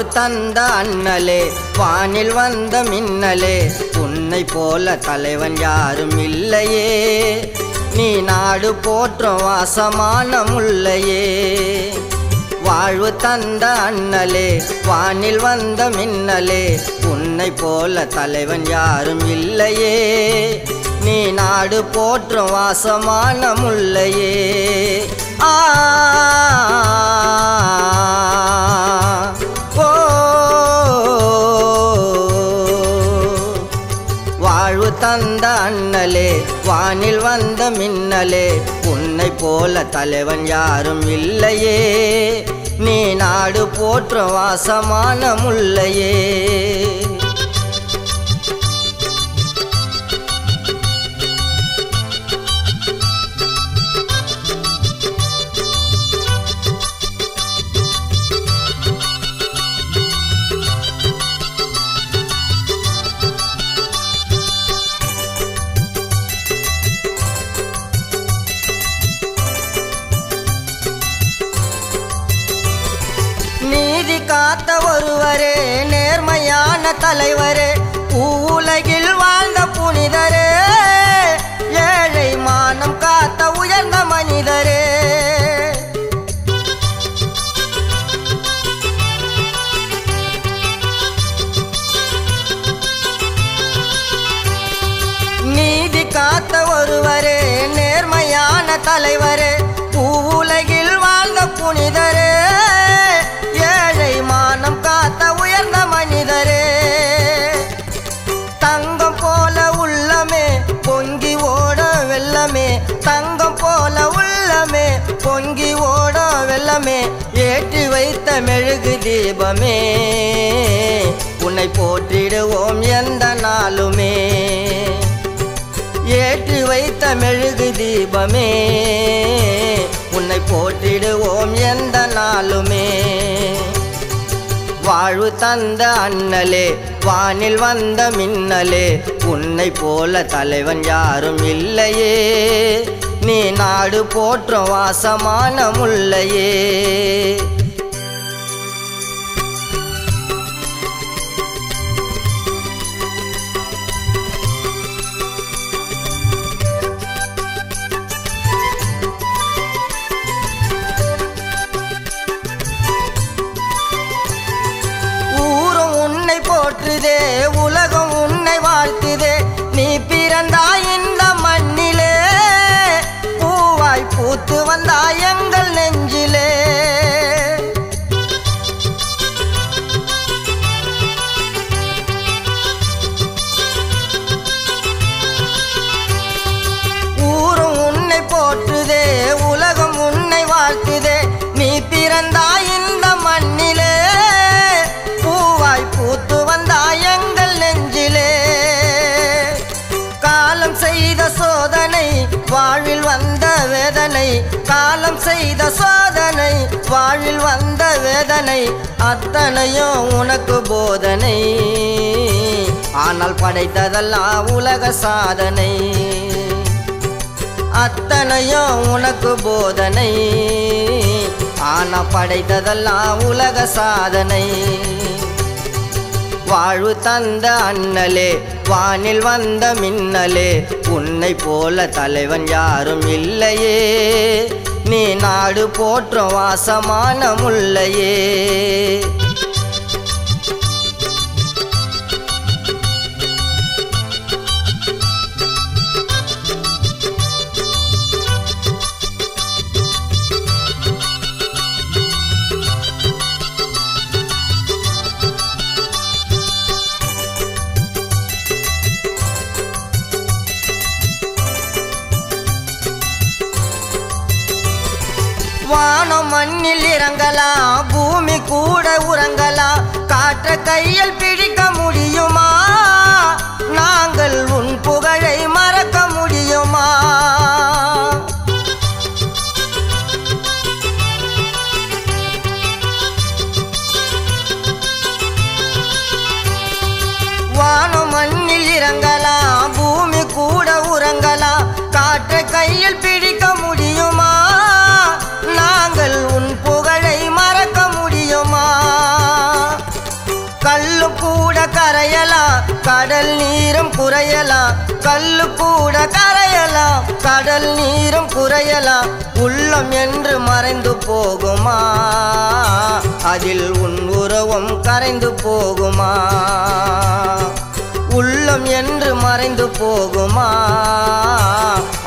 வாழ்வு தந்த அண்ணலே வானில் வந்த மின்னலே உன்னை போல தலைவன் யாரும் இல்லையே நீ நாடு போற்றும் வாசமான முல்லையே வாழ்வு தந்த அண்ணலே வானில் வந்த மின்னலே உன்னை போல தலைவன் யாரும் இல்லையே நீ நாடு போற்றும் வாசமான முல்லையே ஆ வாழ்வு தந்த அண்ணலே வானில் வந்த மின்னலே உன்னை போல தலைவன் யாரும் இல்லையே நீ நாடு போற்றும் வாசமான முல்லையே நீதி காத்த ஒருவரே நேர்மையான தலைவரே உலகில் வாழ்ந்த புனிதரே ஏழை மானம் காத்த உயர்ந்த மனிதரே நீதி காத்த ஒருவரே நேர்மையான தலைவரே உலகில் வாழ்ந்த புனிதரே ஏழை மானம் காத்த உயர்ந்த மனிதரே தங்கம் போல உள்ளமே பொங்கி ஓட வெள்ளமே தங்கம் போல உள்ளமே பொங்கி ஓட வெள்ளமே ஏற்றி வைத்த மெழுகு தீபமே உன்னை போற்றிடுவோம் எந்த நாளுமே ஏற்றி வைத்த மெழுகு தீபமே உன்னை போற்றிடுவோம் எந்த நாளுமே வாழ்வு தந்த அண்ணலே வானில் வந்த மின்னலே உன்னை போல தலைவன் யாரும் இல்லையே நீ நாடு போற்றும் வாசமான முல்லையே போற்றுதே உலகம் உன்னை வாழ்த்துதே நீ பிறந்தாய் இந்த மண்ணிலே பூவாய் பூத்து வந்தாய் எங்கள் நெஞ்சிலே ஊரும் உன்னை போற்றுதே உலகம் உன்னை வாழ்த்துதே நீ பிறந்தாய் இந்த மண்ணிலே பூவாய் பூத்து வந்தாய் எங்கள் நெஞ்சிலே காலம் செய்த சோதனை வாழ்வில் வந்த வேதனை காலம் செய்த சோதனை வாழ்வில் வந்த வேதனை அத்தனையும் உனக்கு போதனை ஆனால் படைத்ததெல்லாம் உலக சாதனை அத்தனையும் உனக்கு போதனை ஆனா படைத்ததெல்லாம் உலக சாதனை வாழ்வு தந்த அண்ணலே வானில் வந்த மின்னலே உன்னை போல தலைவன் யாரும் இல்லையே நீ நாடு போற்றும் வாசமான முல்லையே வானம் மண்ணில் இறங்கலாம் பூமி கூட உறங்கலாம் காற்ற கையில் பிடிக்க முடியுமா நாங்கள் உன் புகழை மறக்க முடியுமா வானம் மண்ணில் இறங்கலாம் பூமி கூட உறங்கலாம் காற்ற கையில் பிடிக்க முடியுமா நாங்கள் உன் புகழை மறக்க முடியுமா கரையலாம், கடல் நீரும் குறையலாம், கல்லு கூட கரையலாம், கடல் நீரும் குறையலாம், உள்ளம் என்று மறைந்து போகுமா, அதில் உன் உருவம் கரைந்து போகுமா, உள்ளம் என்று மறைந்து போகுமா,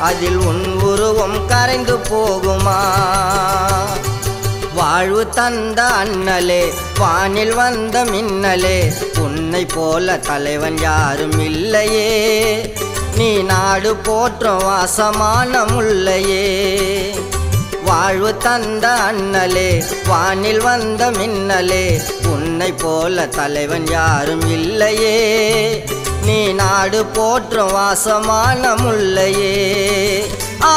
அதில் உன் உருவம் கரைந்து போகுமா. வாழ்வு தந்த அண்ணலே, வானில் வந்த மின்னலே, உன்னை போல தலைவன் யாரும் இல்லையே, நீ நாடு போற்றும் வாசமான முல்லையே. வாழ்வு தந்த அண்ணலே, வானில் வந்த மின்னலே, உன்னை போல தலைவன் யாரும் இல்லையே, நீ நாடு போற்றும் வாசமான முல்லையே. ஆ